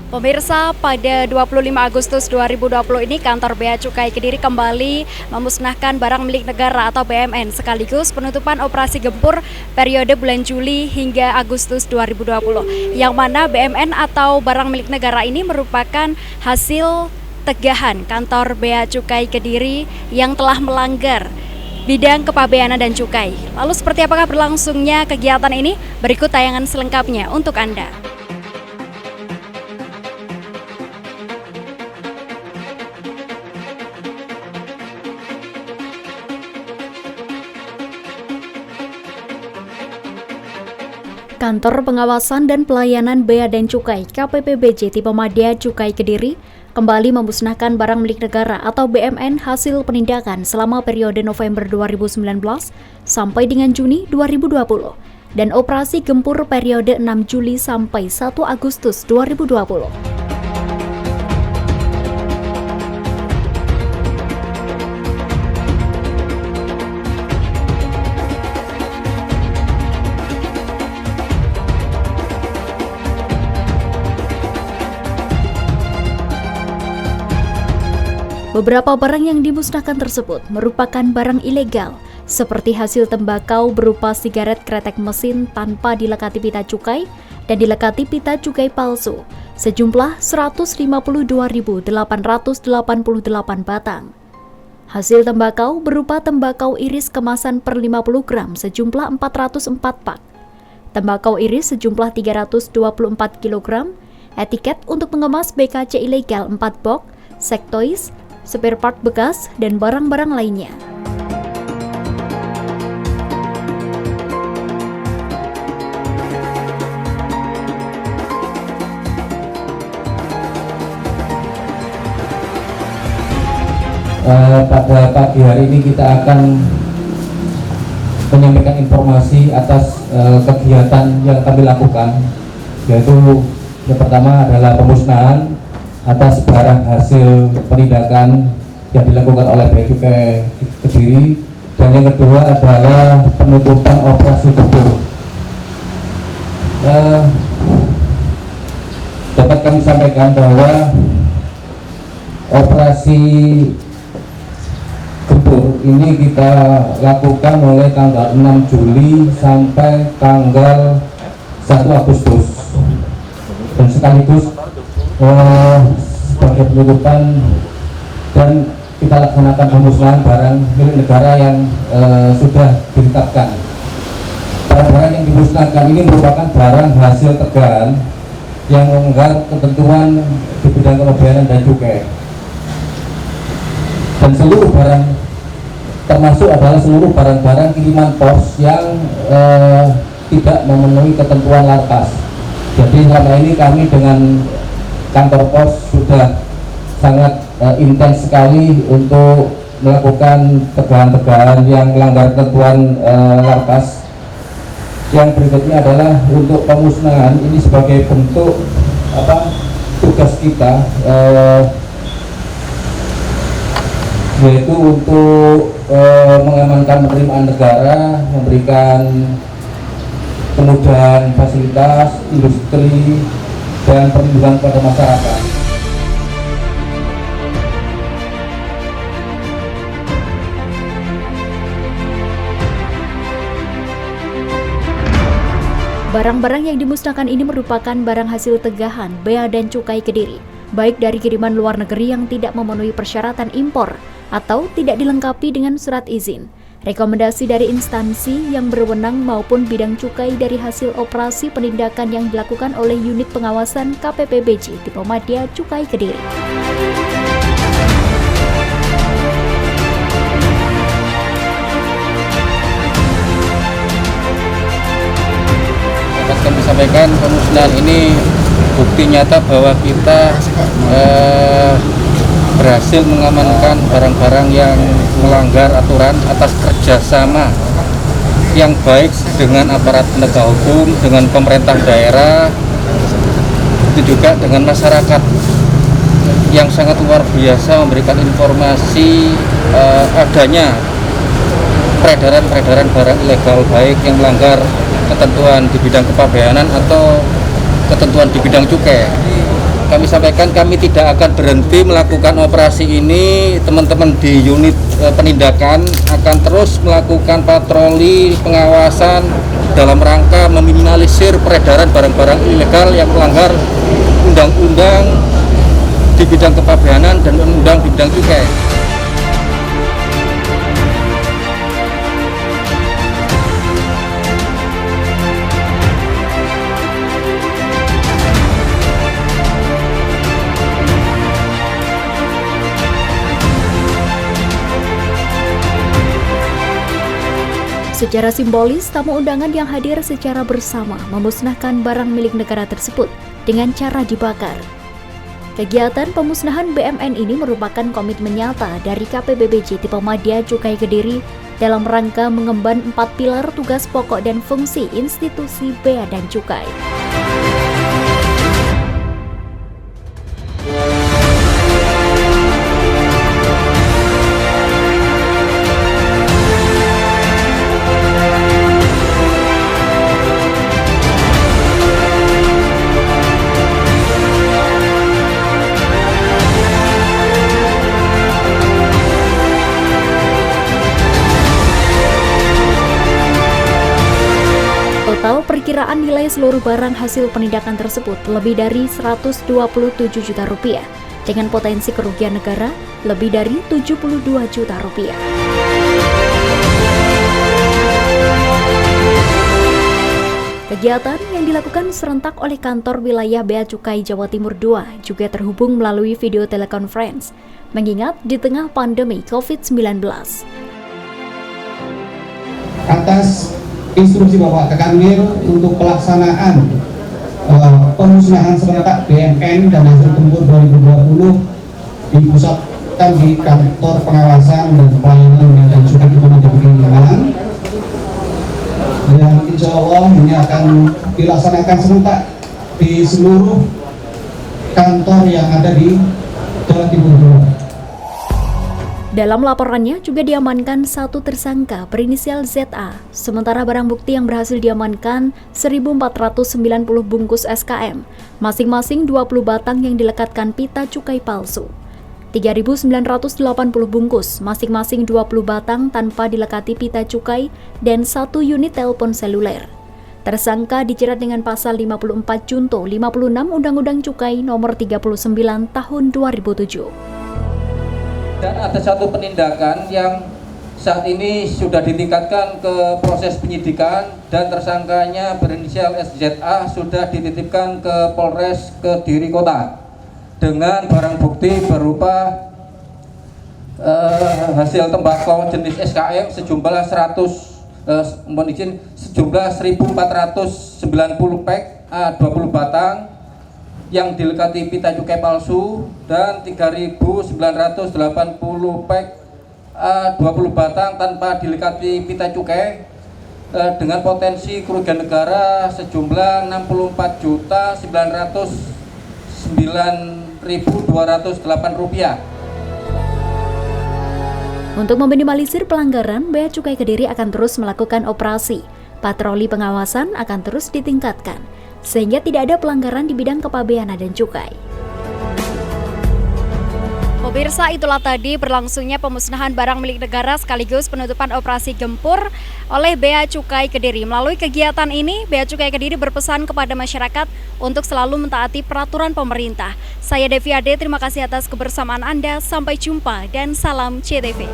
Pemirsa, pada 25 Agustus 2020 ini kantor Bea Cukai Kediri kembali memusnahkan barang milik negara atau BMN sekaligus penutupan operasi gempur periode bulan Juli hingga Agustus 2020. Yang mana BMN atau barang milik negara ini merupakan hasil tegahan kantor Bea Cukai Kediri yang telah melanggar bidang kepabeanan dan cukai. Lalu seperti apakah berlangsungnya kegiatan ini? Berikut tayangan selengkapnya untuk Anda. Kantor Pengawasan dan Pelayanan Bea dan Cukai KPPBJ Tipe Madya Cukai Kediri kembali memusnahkan barang milik negara atau BMN hasil penindakan selama periode November 2019 sampai dengan Juni 2020 dan operasi gempur periode 6 Juli sampai 1 Agustus 2020. Beberapa barang yang dimusnahkan tersebut merupakan barang ilegal, seperti hasil tembakau berupa sigaret kretek mesin tanpa dilekati pita cukai dan dilekati pita cukai palsu, sejumlah 152.888 batang. Hasil tembakau berupa tembakau iris kemasan per 50 gram sejumlah 404 pak, tembakau iris sejumlah 324 kg, etiket untuk mengemas BKC ilegal 4 box, sektois, spare part bekas, dan barang-barang lainnya. Pada pagi hari ini kita akan menyampaikan informasi atas kegiatan yang kami lakukan, yaitu yang pertama adalah pemusnahan atas barang hasil penindakan yang dilakukan oleh Bea Cukai Kediri, dan yang kedua adalah penutupan operasi gempur. Dapat kami sampaikan bahwa operasi gempur ini kita lakukan mulai tanggal 6 Juli sampai tanggal 1 Agustus, dan sekaligus sebagai penutupan dan kita laksanakan pemusnahan barang milik negara yang sudah ditetapkan. Barang-barang yang dimusnahkan ini merupakan barang hasil tegahan yang melanggar ketentuan di bidang kepabeanan dan cukai, dan seluruh barang termasuk adalah seluruh barang-barang kiriman pos yang tidak memenuhi ketentuan Larkas. Jadi selama ini kami dengan kantor pos sudah sangat intens sekali untuk melakukan tegahan-tegahan yang melanggar ketentuan Larkas. Yang berikutnya adalah untuk pemusnahan ini sebagai bentuk tugas kita, yaitu untuk mengamankan penerimaan negara, memberikan kemudahan fasilitas industri dan perlindungan kepada masyarakat. Barang-barang yang dimusnahkan ini merupakan barang hasil tegahan Bea dan Cukai Kediri, baik dari kiriman luar negeri yang tidak memenuhi persyaratan impor atau tidak dilengkapi dengan surat izin, rekomendasi dari instansi yang berwenang maupun bidang cukai dari hasil operasi penindakan yang dilakukan oleh unit pengawasan KPPBJ Tipe Madya Cukai Kediri. Dapat kami sampaikan, pemusnahan ini bukti nyata bahwa kita berhasil mengamankan barang-barang yang melanggar aturan atas kerjasama yang baik dengan aparat penegak hukum, dengan pemerintah daerah, itu juga dengan masyarakat yang sangat luar biasa memberikan informasi adanya peredaran barang ilegal baik yang melanggar ketentuan di bidang kepabeanan atau ketentuan di bidang cukai. kami sampaikan kami tidak akan berhenti melakukan operasi ini. Teman-teman di unit penindakan akan terus melakukan patroli pengawasan dalam rangka meminimalisir peredaran barang-barang ilegal yang melanggar undang-undang di bidang kepabeanan dan undang-undang di bidang cukai. Secara simbolis, tamu undangan yang hadir secara bersama memusnahkan barang milik negara tersebut dengan cara dibakar. Kegiatan pemusnahan BMN ini merupakan komitmen nyata dari KPBBJ Tipe Madya Cukai Kediri dalam rangka mengemban 4 pilar tugas pokok dan fungsi institusi Bea dan Cukai. Total perkiraan nilai seluruh barang hasil penindakan tersebut lebih dari 127 juta rupiah, dengan potensi kerugian negara lebih dari 72 juta rupiah. Kegiatan yang dilakukan serentak oleh kantor wilayah Bea Cukai Jawa Timur II juga terhubung melalui video telekonferensi, mengingat di tengah pandemi COVID-19. Atas instruksi Bapak Kanwil untuk pelaksanaan pemusnahan serentak BMN dan hasil tempur 2020 dipusatkan di kantor pengawasan dan pelayanan Bea dan Cukai Kementerian Perdagangan, dan insya Allah ini akan dilaksanakan serentak di seluruh kantor yang ada di Jawa Timur II. Dalam laporannya juga diamankan satu tersangka berinisial ZA, sementara barang bukti yang berhasil diamankan 1.490 bungkus SKM, masing-masing 20 batang yang dilekatkan pita cukai palsu. 3.980 bungkus, masing-masing 20 batang tanpa dilekati pita cukai, dan 1 unit telepon seluler. Tersangka dijerat dengan pasal 54 Junto 56 Undang-Undang Cukai Nomor 39 Tahun 2007. Dan ada satu penindakan yang saat ini sudah ditingkatkan ke proses penyidikan, dan tersangkanya berinisial SZA sudah dititipkan ke Polres Kediri Kota dengan barang bukti berupa hasil tembakau jenis SKM sejumlah 1.490 pack 20 batang yang dilekati pita cukai palsu, dan 3.980 pack 20 batang tanpa dilekati pita cukai dengan potensi kerugian negara sejumlah 64.909.208 rupiah. Untuk meminimalisir pelanggaran, Bea Cukai Kediri akan terus melakukan operasi. Patroli pengawasan akan terus ditingkatkan, sehingga tidak ada pelanggaran di bidang kepabeanan dan cukai. Pemirsa, itulah tadi berlangsungnya pemusnahan barang milik negara sekaligus penutupan operasi gempur oleh Bea Cukai Kediri. Melalui kegiatan ini, Bea Cukai Kediri berpesan kepada masyarakat untuk selalu mentaati peraturan pemerintah. Saya Devi Ade, terima kasih atas kebersamaan Anda. Sampai jumpa dan salam CTV.